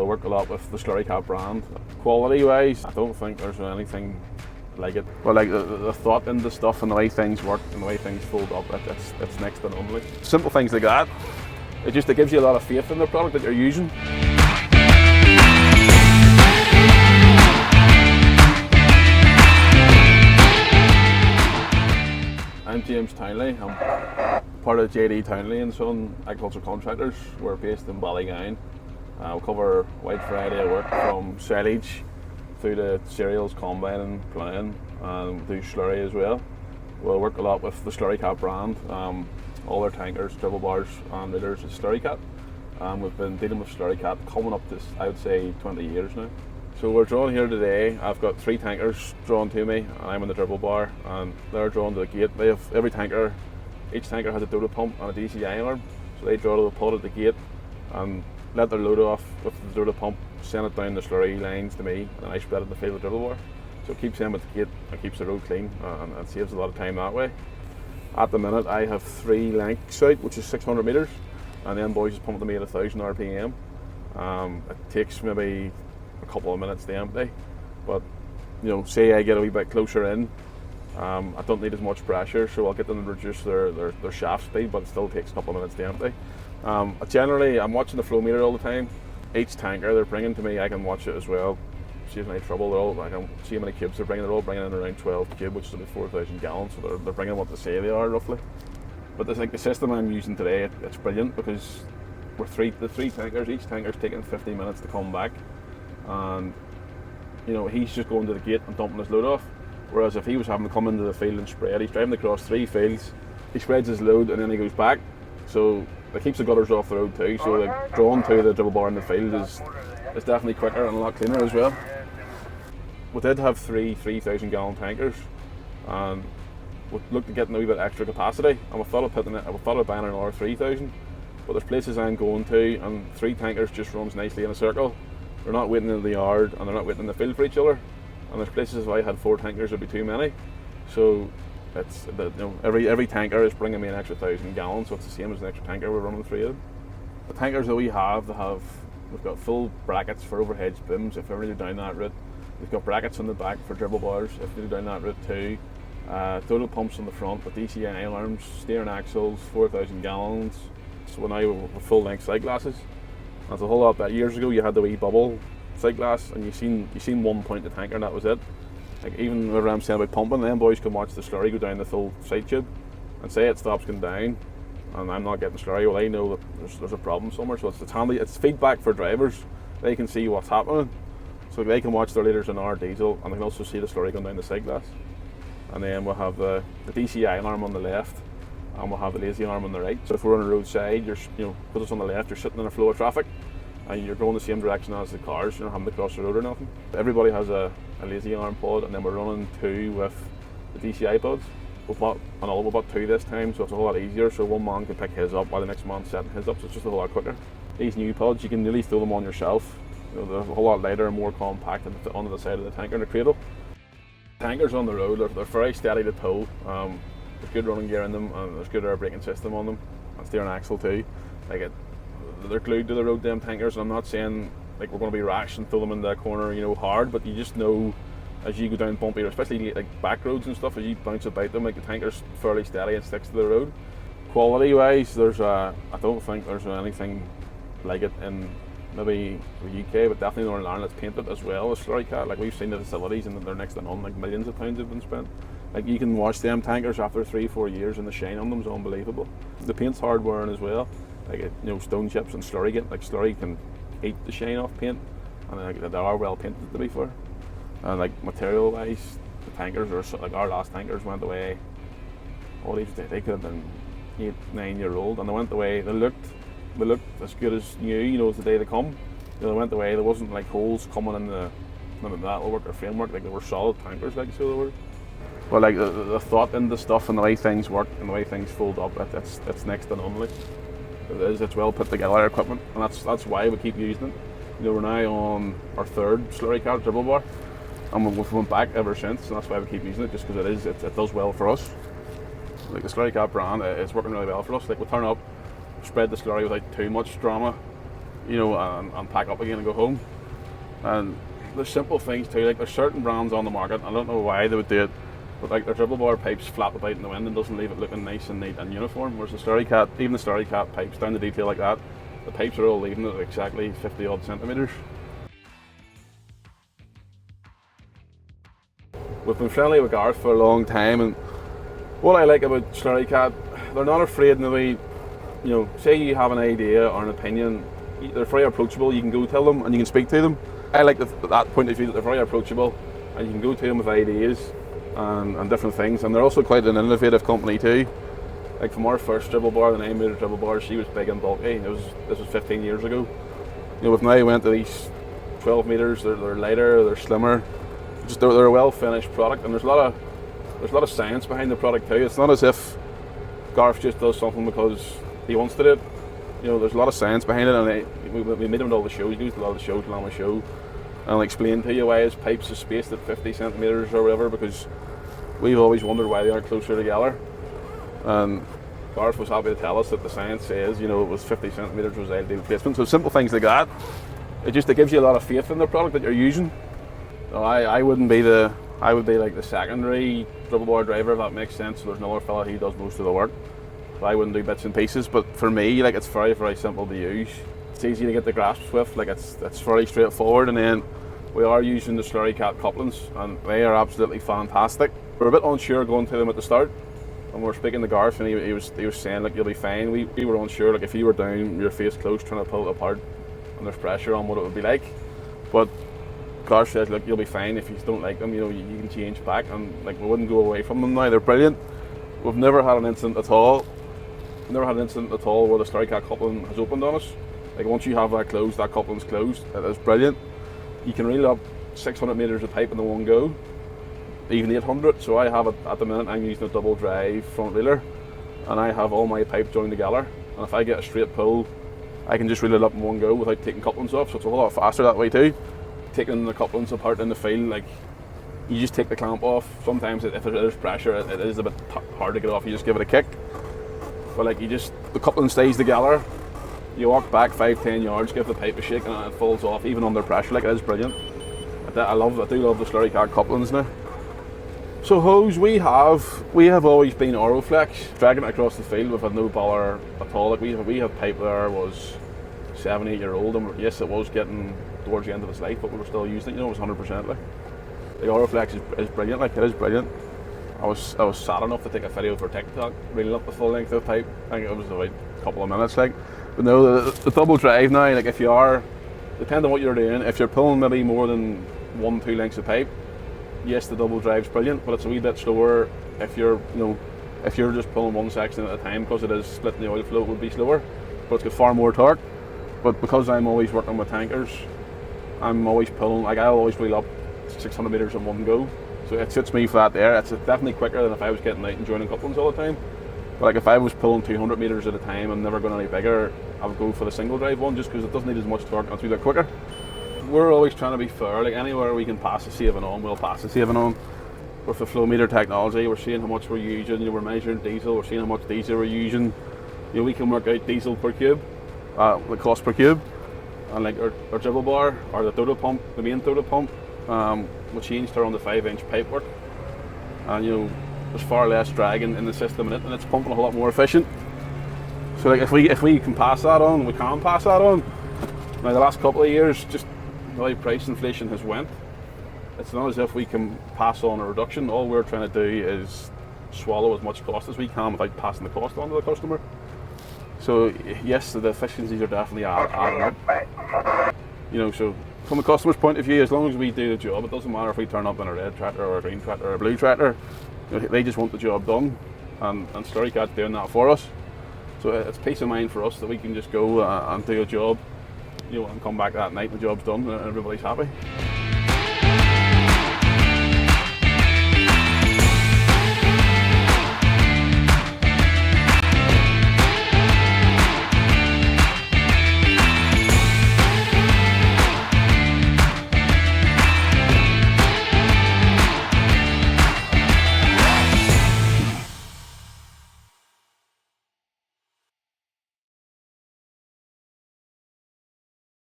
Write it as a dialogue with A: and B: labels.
A: work a lot with the SlurryKat brand. Quality wise, I don't think there's anything like it. But like the thought in the stuff and the way things work and the way things fold up, it's next to none. Simple things like that, it gives you a lot of faith in the product that you're using. I'm JD Townley. I'm part of JD Townley Son agricultural contractors. We're based in Ballygown. We cover a wide variety of work from silage through to cereals, combining, ploughing, and do slurry as well. We'll work a lot with the SlurryKat brand. All our tankers, dribble bars and reelers is SlurryKat. We've been dealing with SlurryKat coming up to, I would say, 20 years now. So we're drawn here today. I've got 3 tankers drawn to me, and I'm in the dribble bar, and they're drawn to the gate. They have each tanker has a DODA pump and a DCI arm, so they draw the pod at the gate and let their load off with the DODA pump, send it down the slurry lines to me, and I spread it in the field with the dribble bar. So it keeps them at the gate and keeps the road clean, and it saves a lot of time that way. At the minute, I have 3 lengths out, which is 600 metres, and then boys just pump to me at 1000 RPM. It takes maybe a couple of minutes to empty, but say I get a wee bit closer in, I don't need as much pressure, so I'll get them to reduce their shaft speed, but it still takes a couple of minutes to empty. Generally, I'm watching the flow meter all the time. Each tanker they're bringing to me, I can watch it as well. Saves any trouble. I can see how many cubes they're bringing. They're all bringing in around 12 cube, which is about 4,000 gallons, so they're bringing what they say they are roughly. But the system I'm using today, it's brilliant because the 3 tankers, each tanker's taking 15 minutes to come back, and he's just going to the gate and dumping his load off. Whereas if he was having to come into the field and spread, he's driving across 3 fields, he spreads his load and then he goes back. So it keeps the gutters off the road too, so the drawn to the dribble bar in the field is definitely quicker and a lot cleaner as well. We did have 3,000 gallon tankers, and we looked at getting a wee bit extra capacity, and we thought of buying another 3,000, but there's places I'm going to and 3 tankers just runs nicely in a circle. They're not waiting in the yard and they're not waiting in the field for each other, and there's places if I had 4 tankers it'd be too many. So it's every tanker is bringing me an extra 1,000 gallons, so it's the same as an extra tanker. We're running 3 of them. The tankers that we have, we've got full brackets for overhead booms if we ever go down that route. We've got brackets on the back for dribble bars if we go down that route too. Total pumps on the front with DCI arms, steering axles, 4,000 gallons. So now with full length sight glasses. That's a whole lot better. Years ago you had the wee bubble sight glass and you seen one point of the tanker and that was it. Like even whenever I'm saying about pumping, then boys can watch the slurry go down the full sight tube and say it stops going down and I'm not getting slurry. Well, I know that there's a problem somewhere, so it's handy. It's feedback for drivers. They can see what's happening, so they can watch their litres in our diesel, and they can also see the slurry going down the sight glass. And then we'll have the DCI arm on the left, and we'll have the lazy arm on the right. So if we're on the roadside, because it's on the left, you're sitting in a flow of traffic, and you're going the same direction as the cars. You're not having to cross the road or nothing. Everybody has a lazy arm pod, and then we're running 2 with the DCI pods. We bought 2 this time, so it's a whole lot easier. So one man can pick his up while the next man's setting his up, so it's just a whole lot quicker. These new pods, you can nearly throw them on your shelf. They're a whole lot lighter and more compact and fit onto the side of the tanker in the cradle. Tankers on the road, they're very steady to tow. There's good running gear in them, and there's good air braking system on them, and steering axle too. They're glued to the road, them tankers, and I'm not saying like we're going to be rash and throw them in the corner, hard, but you just know as you go down bumpy, especially like back roads and stuff, as you bounce about them, like the tanker's fairly steady and sticks to the road. Quality wise, I don't think there's anything like it in maybe the UK, but definitely Northern Ireland that's painted as well as SlurryKat. Like we've seen the facilities and they're next to none, like millions of pounds have been spent. Like you can wash them tankers after 3-4 years and the shine on them is unbelievable. The paint's hard wearing as well. Like stone chips and Slurry can eat the shine off paint, and they are well painted to be fair. And like material wise, the tankers are like our last tankers went away. They could have been 8-9 year old, and they went away. They looked as good as new. The day they come, they went away. There wasn't like holes coming in the metalwork or framework. Like they were solid tankers, like so they were. But like the thought in the stuff and the way things work and the way things fold up, it's next to none. Like it's well put together equipment, and that's why we keep using it. We're now on our 3rd SlurryKat dribble bar, and we've went back ever since, and that's why we keep using it, just because it does well for us. Like the SlurryKat brand, it's working really well for us. Like we turn up, spread the slurry without too much drama. you know, and pack up again and go home. And there's simple things too, like there's certain brands on the market, I don't know why they would do it, but like their dribble bar pipes flap about in the wind and doesn't leave it looking nice and neat and uniform, whereas the SlurryKat, even the SlurryKat pipes, down to detail like that, the pipes are all leaving at exactly 50 odd centimetres. We've been friendly with Garth for a long time, and what I like about SlurryKat, they're not afraid in the way, you know, say you have an idea or an opinion, they're very approachable, you can go tell them and you can speak to them. I like that point of view, that they're very approachable and you can go to them with ideas and different things, and they're also quite an innovative company too. Like from our first dribble bar, the 9 metre dribble bar, she was big and bulky. This was 15 years ago. You know, we've now went to these 12 metres, they're lighter, they're slimmer. Just they're a well finished product, and there's a lot of science behind the product too. It's not as if Garth just does something because he wants to do it. You know, there's a lot of science behind it, and we meet him at all the shows. He goes to a lot of the shows, along my show, and I'll explain to you why his pipes are spaced at 50 centimetres or whatever, because we've always wondered why they aren't closer together. And Garth was happy to tell us that the science says, you know, it was 50 centimetres was ideal placement. So simple things like that, it gives you a lot of faith in the product that you're using. So I would be like the secondary dribble bar driver, if that makes sense. So there's another fella who does most of the work. So I wouldn't do bits and pieces, but for me, like, it's very, very simple to use. It's easy to get the grasp with, like it's very straightforward. And then we are using the SlurryKat couplings, and they are absolutely fantastic. We're a bit unsure going to them at the start, and we're speaking to Garth, and he was saying, like, you'll be fine. We were unsure, like if you were down, your face close, trying to pull it apart, and there's pressure on, what it would be like. But Garth says, look, you'll be fine. If you don't like them, you know, you can change back, and like we wouldn't go away from them now. They're brilliant. We've never had an incident at all. Never had an incident at all where the SlurryKat coupling has opened on us. Like once you have that closed, that coupling's closed. It is brilliant. You can reel up 600 metres of pipe in the one go, even 800. So I have it at the minute. I'm using a double drive front reeler, and I have all my pipe joined together. And if I get a straight pull, I can just reel it up in one go without taking couplings off. So it's a whole lot faster that way too. Taking the couplings apart in the field, like you just take the clamp off. Sometimes if there's pressure, it is a bit hard to get off. You just give it a kick. But like the coupling stays together. You walk back 5-10 yards, give the pipe a shake, and it falls off even under pressure. Like, it is brilliant. I do love the SlurryKat couplings now. So hose, we have always been Oroflex. Dragging it across the field, we've had no bother at all. Like we have pipe there was 7-8 year old, and yes, it was getting towards the end of its life, but we were still using it. You know, it was 100%. Like the Oroflex is brilliant. Like, it is brilliant. I was sad enough to take a video for TikTok, reeling up the full length of the pipe. I think it was about a couple of minutes. Like, but no, the double drive now. Like, if you are, depending on what you're doing, if you're pulling maybe more than 1-2 lengths of pipe, yes, the double drive's brilliant, but it's a wee bit slower if you're, you know, if you're just pulling one section at a time, because it is splitting the oil flow, it would be slower, but it's got far more torque. But because I'm always working with tankers, I'm always pulling, like I'll always reel up 600 metres in one go. So it suits me for that there. It's definitely quicker than if I was getting out and joining couplings all the time. But like if I was pulling 200 metres at a time and never going any bigger, I would go for the single drive one, just because it doesn't need as much torque and it's a bit quicker. We're always trying to be fair. Like anywhere we can pass the saving on, we'll pass the saving on. With the flow meter technology, we're seeing how much we're using. You know, we're measuring diesel. We're seeing how much diesel we're using. You know, we can work out diesel per cube, the cost per cube, and like our dribble bar or the DODA pump, the main DODA pump, will change to around the 5-inch pipe work, and you know, there's far less drag in the system, and it's pumping a whole lot more efficient. So like if we can pass that on, we can pass that on. Now the last couple of years, just the way price inflation has went, it's not as if we can pass on a reduction. All we're trying to do is swallow as much cost as we can without passing the cost on to the customer. So yes, the efficiencies are definitely adding up. You know, so from the customer's point of view, as long as we do the job, it doesn't matter if we turn up in a red tractor or a green tractor or a blue tractor. You know, they just want the job done, and SlurryKat's doing that for us. So it's peace of mind for us that we can just go and do a job, you know, and come back that night and the job's done and everybody's happy.